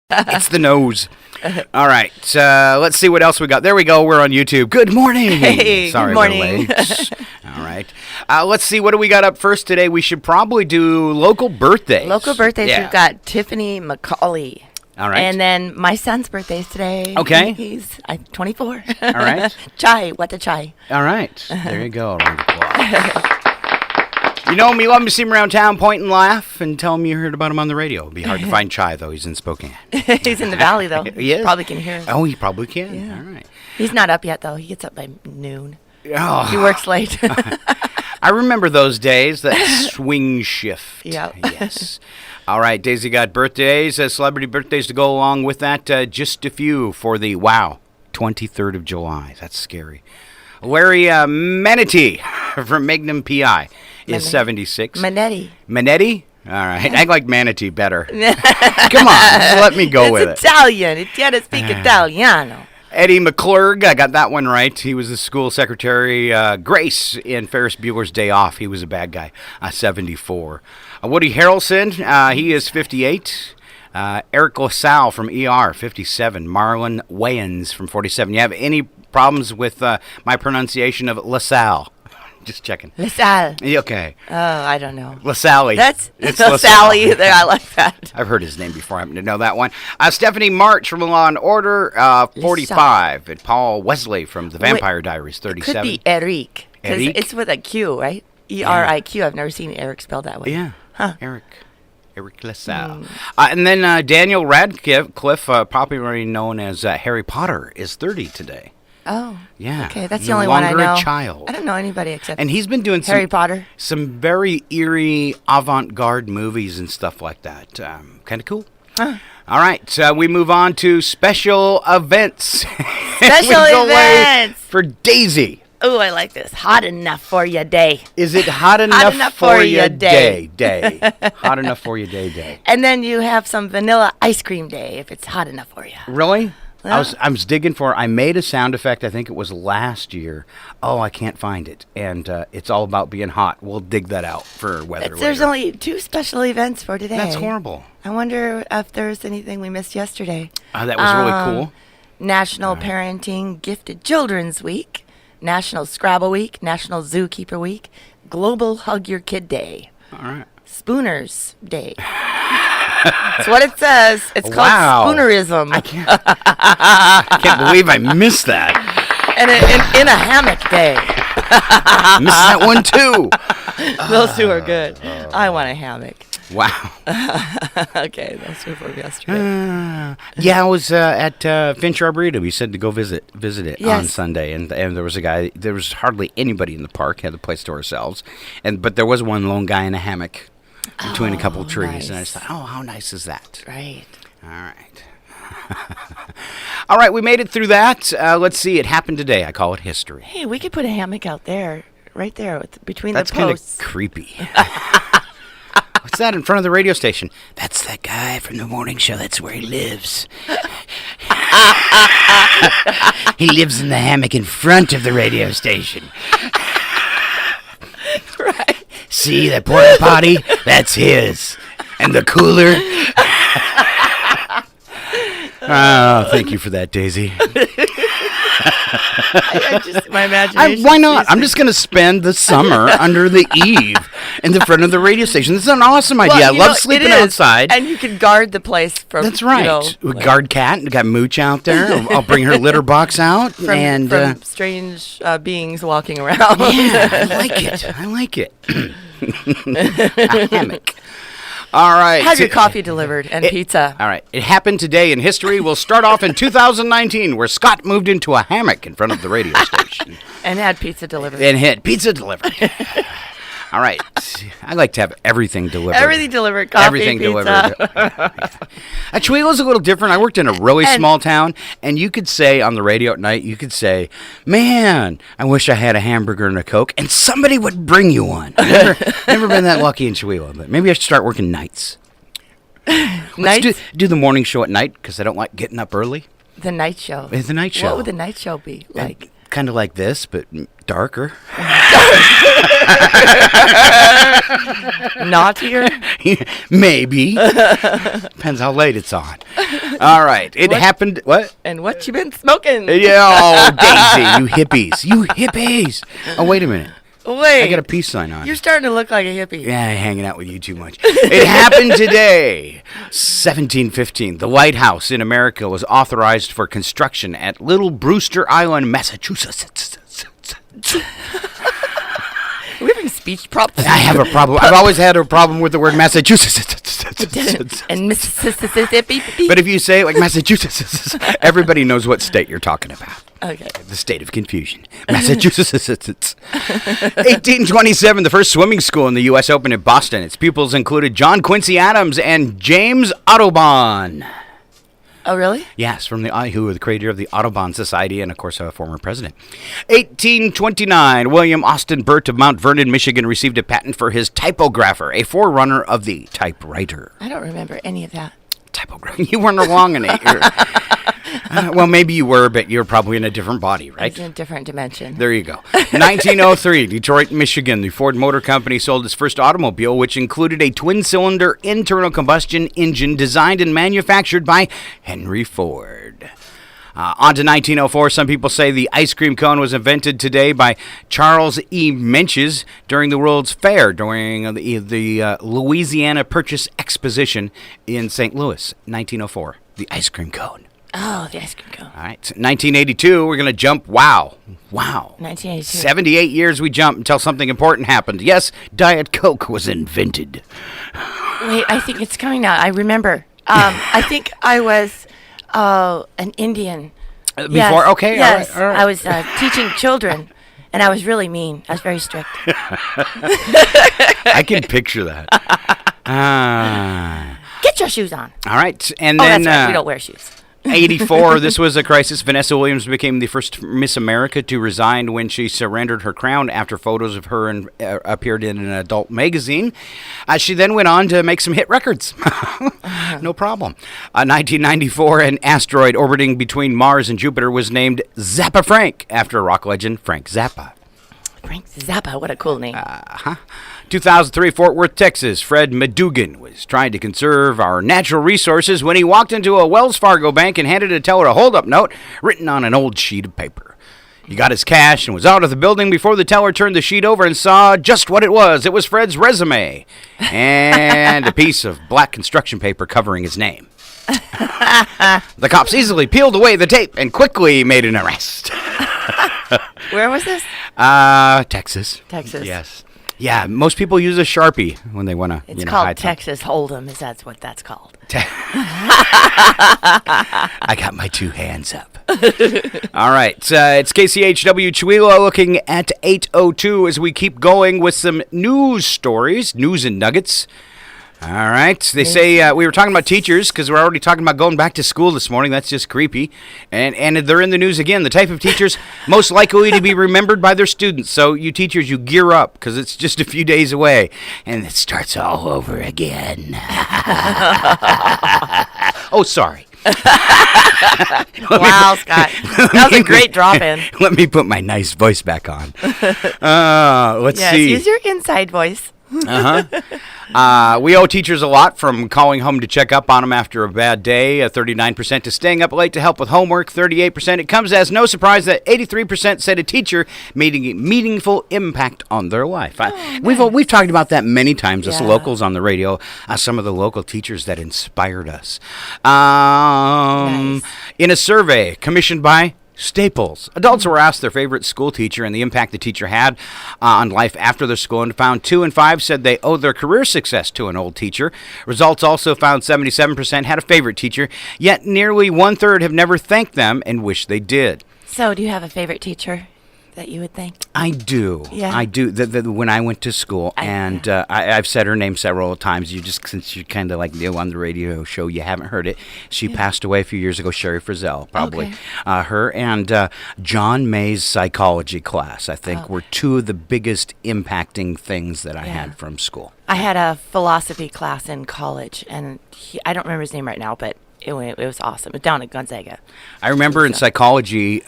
It's the nose. All right. Let's see what else we got. There we go. We're on YouTube. Good morning. Hey, Sorry, good morning. we're late. All right. Let's see. What do we got up first today? We should probably do local birthdays. Local birthdays, Yeah. we've got Tiffany McCauley. All right. And then my son's birthday is today. Okay. He's 24. All right. Chai, what the chai? All right. There you go. Round of applause. You know him, you love him, see him around town, point and laugh, and tell him you heard about him on the radio. It'll be hard to find Chai, though. He's in Spokane. He's in the valley, though. He is? Probably can hear us. Oh, he probably can. Yeah. All right. He's not up yet, though. He gets up by noon. Oh. He works late. I remember those days, that swing shift. Yep. Yes. All right, Daisy got birthdays, celebrity birthdays to go along with that. Just a few for the, 23rd of July. That's scary. Larry Manatee from Magnum PI is 76. Manetti. All right. I like Manatee better. Come on, just let me go with It's Italian. It's got to speak Italiano. Eddie McClurg, I got that one right. He was the school secretary. Grace in Ferris Bueller's Day Off. He was a bad guy. 74. Woody Harrelson, he is 58. Eric LaSalle from ER, 57. Marlon Wayans from 47. You have any problems with my pronunciation of LaSalle? Just checking. LaSalle. Okay. Oh, I don't know. LaSalle. It's LaSalle. There, I like that. I've heard his name before. I happen to know that one. Stephanie March from Law and Order, 45. And Paul Wesley from The Vampire Diaries, 37. It could be Eric. Because Eric? it's with a Q, right? E-R-I-Q. I've never seen Eric spelled that way. Yeah. Huh. Eric LaSalle. And then Daniel Radcliffe, popularly known as Harry Potter, is 30 today. Oh. Yeah. Okay, that's No the only one I longer know. a child. I don't know anybody except And he's been doing Harry Potter. some very eerie avant-garde movies and stuff like that. Kind of cool. Huh. All right, we move on to special events. Special We go away events. for Daisy. Oh, I like this. Hot enough for your day. Is it hot enough, enough for for your your day? Hot enough for your day. And then you have some vanilla ice cream day if it's hot enough for you. Really? Yeah. I was digging for. I made a sound effect. I think it was last year. Oh, I can't find it, and it's all about being hot. We'll dig that out for weather. There's later. only 2 special events for today. That's horrible. I wonder if there's anything we missed yesterday. That was really cool. National Parenting Gifted Children's Week, National Scrabble Week, National Zookeeper Week, Global Hug Your Kid Day, All right. Spooners Day. That's what it says. It's called Spoonerism. I can't believe I missed that. And in a hammock day. Missed that one too. Those 2 are good. I want a hammock. Wow. Okay, those 2 from yesterday. Yeah, I was at Finch Arboretum. We said to go visit it Yes. on Sunday, and there was a guy. There was hardly anybody in the park. Had the place to ourselves, but there was one lone guy in a hammock between a couple of trees, nice. and I just thought, oh, how nice is that? Right. All right. All right, we made it through that. Let's see. It happened today. I call it history. Hey, we could put a hammock out there, right there, between That's the kind of posts. creepy. What's that in front of the radio station? That's that guy from the morning show. That's where he lives. He lives in the hammock in front of the radio station. Right. See that porta potty? That's his. And the cooler? Oh, thank you for that, Daisy. My imagination. Why not? I'm just going to spend the summer under the eave in the front of the radio station. This is an awesome idea. Well, I love sleeping outside. And you can guard the place from. That's right. We guard cat. We got Mooch out there. I'll bring her litter box out. From strange beings walking around. Yeah, I like it. A hammock. All right. Have your coffee delivered and pizza. All right. It happened today in history. We'll start off in 2019, where Scott moved into a hammock in front of the radio station. And had pizza delivered. And had pizza delivered. All right. I like to have everything delivered. Everything delivered. Coffee, Everything pizza. delivered. Chihuahua's a little different. I worked in a really small town, and you could say on the radio at night, you could say, man, I wish I had a hamburger and a Coke, and somebody would bring you one. Never been that lucky in Chihuahua, but maybe I should start working nights. Nights? Do the morning show at night, because I don't like getting up early. The night show. The night show. What would the night show be like? kind of like this, but darker. Naughtier? Maybe. Depends how late it's on. All right. It happened. What? And what you been smoking? Yeah, oh, Daisy, you hippies. You hippies. Oh, wait a minute. Wait. I got a peace sign on. You're starting to look like a hippie. Yeah, hanging out with you too much. It happened today, 1715. The White House in America was authorized for construction at Little Brewster Island, Massachusetts. Are we having speech problems? I have a problem. I've always had a problem with the word Massachusetts. And Mississippi. But if you say it like Massachusetts, everybody knows what state you're talking about. Okay. The state of confusion. Massachusetts. 1827, the first swimming school in the U.S. opened in Boston. Its pupils included John Quincy Adams and James Audubon. Oh, really? Yes, who were the creator of the Audubon Society and, of course, a former president. 1829, William Austin Burt of Mount Vernon, Michigan, received a patent for his typographer, a forerunner of the typewriter. I don't remember any of that. Typographer. You weren't along in it. Well, maybe you were, but you're probably in a different body, right? It's in a different dimension. There you go. 1903, Detroit, Michigan. The Ford Motor Company sold its first automobile, which included a twin-cylinder internal combustion engine designed and manufactured by Henry Ford. On to 1904, some people say the ice cream cone was invented today by Charles E. Menches during the World's Fair, during the Louisiana Purchase Exposition in St. Louis, 1904. The ice cream cone. Oh, the ice cream cone. All right, 1982, we're going to jump. Wow. 1982. 78 years we jump until something important happened. Yes, Diet Coke was invented. Wait, I think it's coming now. I remember. I think I was an Indian. Before? Yes, Okay, yes. all right. I was teaching children, and I was really mean. I was very strict. I can picture that. Get your shoes on. All right, and Oh, then that's right. We don't wear shoes. 84, this was a crisis. Vanessa Williams became the first Miss America to resign when she surrendered her crown after photos of her appeared in an adult magazine. She then went on to make some hit records. No problem. 1994, an asteroid orbiting between Mars and Jupiter was named Zappa Frank after rock legend Frank Zappa. Frank Zappa, what a cool name. 2003, Fort Worth, Texas. Fred Madugan was trying to conserve our natural resources when he walked into a Wells Fargo bank and handed a teller a hold-up note written on an old sheet of paper. He got his cash and was out of the building before the teller turned the sheet over and saw just what it was. It was Fred's resume and a piece of black construction paper covering his name. The cops easily peeled away the tape and quickly made an arrest. Where was this? Texas. Texas. Yes. Yeah, most people use a Sharpie when they want to. It's called Texas Hold'em. Is that's what that's called? I got my two hands up. All right, it's KCHW Chihuahua looking at 8:02 as we keep going with some news stories, news and nuggets. All right. They say we were talking about teachers because we're already talking about going back to school this morning. That's just creepy. And they're in the news again. The type of teachers most likely to be remembered by their students. So you teachers, you gear up because it's just a few days away. And it starts all over again. Oh, sorry. Wow, Scott. That was a great drop-in. Let me put my nice voice back on. Let's see. Use your inside voice. We owe teachers a lot, from calling home to check up on them after a bad day, 39%, to staying up late to help with homework, 38%. It comes as no surprise that 83% said a teacher made a meaningful impact on their life. Nice. We've talked about that many times as Yeah. locals on the radio, some of the local teachers that inspired us. Nice. In a survey commissioned by Staples, adults were asked their favorite school teacher and the impact the teacher had on life after their school, and found 2 in 5 said they owed their career success to an old teacher. Results also found 77% had a favorite teacher, yet nearly 1/3 have never thanked them and wish they did. So, do you have a favorite teacher that you would thank? I do. Yeah. I do. When I went to school, I've said her name several times. Since you're kind of like on the radio show, you haven't heard it. She passed away a few years ago. Sherry Frizzell, probably. Okay. Her and John May's psychology class, I think, were two of the biggest impacting things that I had from school. I had a philosophy class in college, and I don't remember his name right now, but it was awesome. It was down at Gonzaga. I remember in psychology,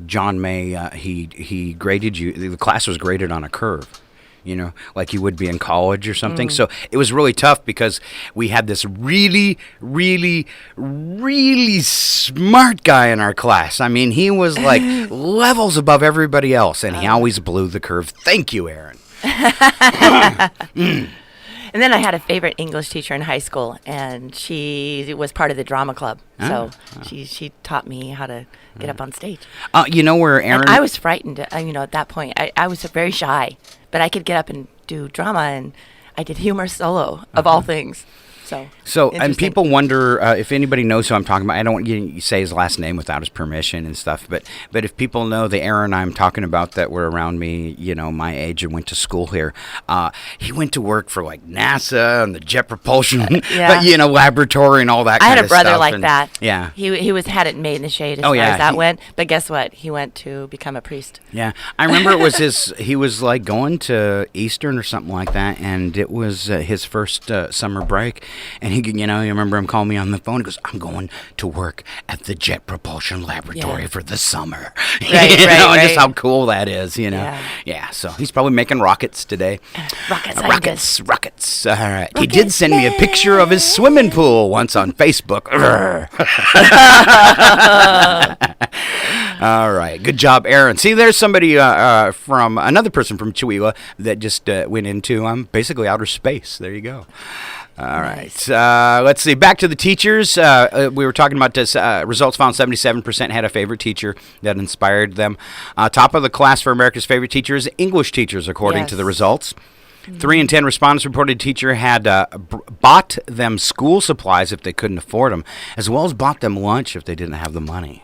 John May, he graded you. The class was graded on a curve. Like you would be in college or something. So it was really tough because we had this really, really, really smart guy in our class. I mean, he was like levels above everybody else, and he always blew the curve. Thank you, Aaron. And then I had a favorite English teacher in high school, and she was part of the drama club. So she taught me how to get up on stage. Where Aaron... And I was frightened, at that point. I was very shy, but I could get up and do drama, and I did humor solo, of all things. So and people wonder if anybody knows who I'm talking about. I don't want you to say his last name without his permission and stuff. But if people know the Aaron I'm talking about that were around me, my age and went to school here, he went to work for like NASA and the Jet Propulsion, laboratory and all that. I kind had a of brother stuff. like And, that. Yeah, he had it made in the shade as far as that went. But guess what? He went to become a priest. Yeah, I remember it was he was like going to Eastern or something like that, and it was his first summer break. And he, you remember him calling me on the phone. He goes, "I'm going to work at the Jet Propulsion Laboratory for the summer." Right, and just how cool that is, Yeah, so he's probably making rockets today. Rockets. All right. He did send me a picture of his swimming pool once on Facebook. All right. Good job, Aaron. See, there's somebody from another person from Chihuahua that just went into basically outer space. There you go. All right. Let's see. Back to the teachers. We were talking about this. Results found 77% had a favorite teacher that inspired them. Top of the class for America's favorite teachers, English teachers, according to the results. 3 in 10 respondents reported teacher had bought them school supplies if they couldn't afford them, as well as bought them lunch if they didn't have the money.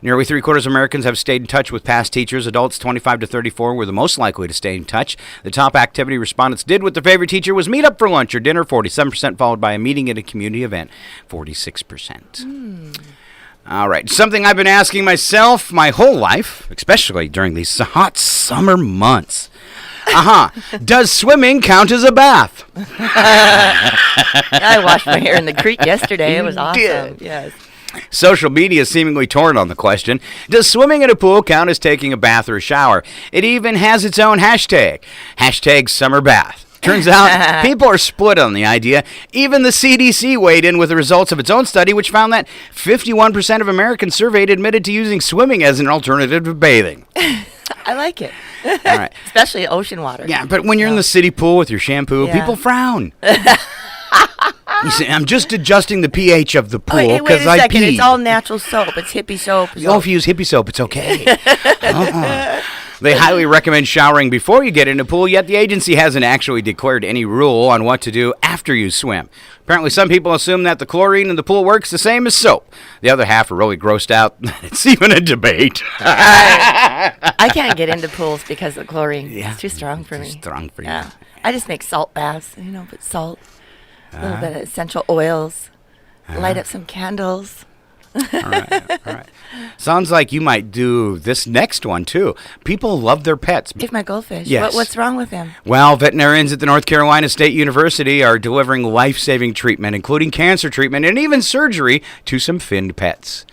Nearly 3/4 of Americans have stayed in touch with past teachers. Adults 25 to 34 were the most likely to stay in touch. The top activity respondents did with their favorite teacher was meet up for lunch or dinner, 47%, followed by a meeting at a community event, 46%. All right. Something I've been asking myself my whole life, especially during these hot summer months. Does swimming count as a bath? I washed my hair in the creek yesterday. It was awesome. Did. Yes. Social media is seemingly torn on the question. Does swimming in a pool count as taking a bath or a shower? It even has its own hashtag. Hashtag summer bath. Turns out people are split on the idea. Even the CDC weighed in with the results of its own study, which found that 51% of Americans surveyed admitted to using swimming as an alternative to bathing. I like it. All right. Especially ocean water. Yeah, but when you're in the city pool with your shampoo, people frown. You see, I'm just adjusting the pH of the pool because I pee. It's all natural soap. It's hippie soap. Oh, if you use hippie soap, it's okay. They highly recommend showering before you get in the pool, yet the agency hasn't actually declared any rule on what to do after you swim. Apparently, some people assume that the chlorine in the pool works the same as soap. The other half are really grossed out. It's even a debate. I can't get into pools because of chlorine. Yeah, it's too strong for me. Too strong for you. Yeah. I just make salt baths, put salt, a little bit of essential oils, light up some candles. All right. Sounds like you might do this next one, too. People love their pets. If my goldfish. Yes. What's wrong with him? Well, veterinarians at the North Carolina State University are delivering life-saving treatment, including cancer treatment and even surgery to some finned pets.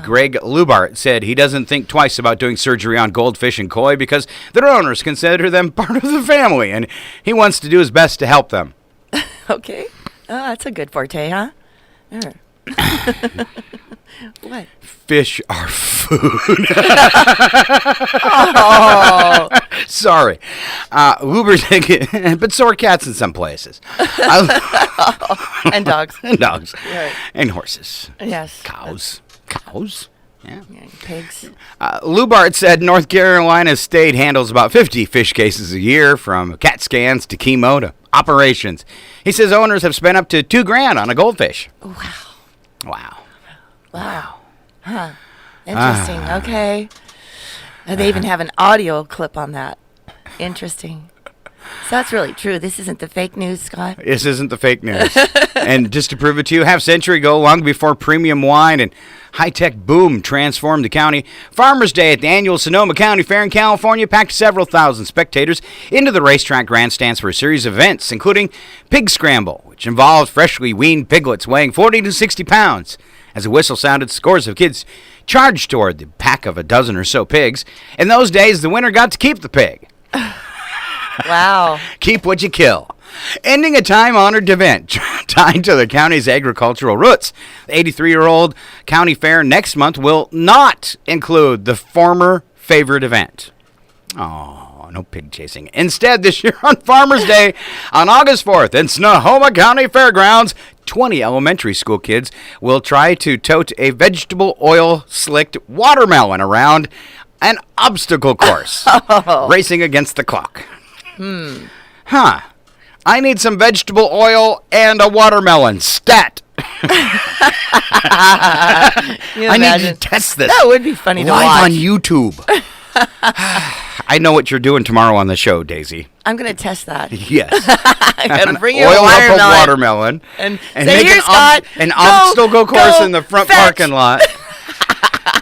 Greg Lubart said he doesn't think twice about doing surgery on goldfish and koi because their owners consider them part of the family, and he wants to do his best to help them. Okay. Oh, that's a good forte, huh? What? Fish are food. Oh. Sorry. But so are cats in some places. And dogs. And dogs. Right. And horses. Yes. Cows. Yeah. Pigs. Lubart said North Carolina State handles about 50 fish cases a year, from CAT scans to chemo to operations. He says owners have spent up to $2,000 on a goldfish. Wow. Huh. Interesting. Okay. They even have an audio clip on that. Interesting. So that's really true. This isn't the fake news, Scott. This isn't the fake news. And just to prove it to you, half century ago, long before premium wine and high-tech boom transformed the county, Farmers Day at the annual Sonoma County Fair in California packed several thousand spectators into the racetrack grandstands for a series of events, including Pig Scramble, which involved freshly weaned piglets weighing 40 to 60 pounds. As a whistle sounded, scores of kids charged toward the pack of a dozen or so pigs. In those days, the winner got to keep the pig. Wow. Keep what you kill. Ending a time-honored event tied to the county's agricultural roots. The 83-year-old county fair next month will not include the former favorite event. Oh, no pig chasing. Instead, this year on Farmers Day, on August 4th in Sonoma County Fairgrounds, 20 elementary school kids will try to tote a vegetable oil-slicked watermelon around an obstacle course, racing against the clock. Huh. I need some vegetable oil and a watermelon. Stat. I need to test this. That would be funny to live watch. on YouTube. I know what you're doing tomorrow on the show, Daisy. I'm going to test that. Yes. I'm going to bring you Oil a up a watermelon. watermelon. And say, make "Here, Scott, an go, obstacle course go, in the front fetch." parking lot.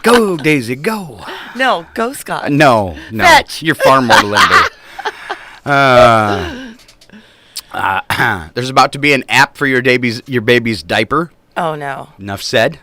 Go, Daisy, go. No, go, Scott. No. Fetch. You're far more limber. There's about to be an app for your baby's diaper. Oh, no. Enough said.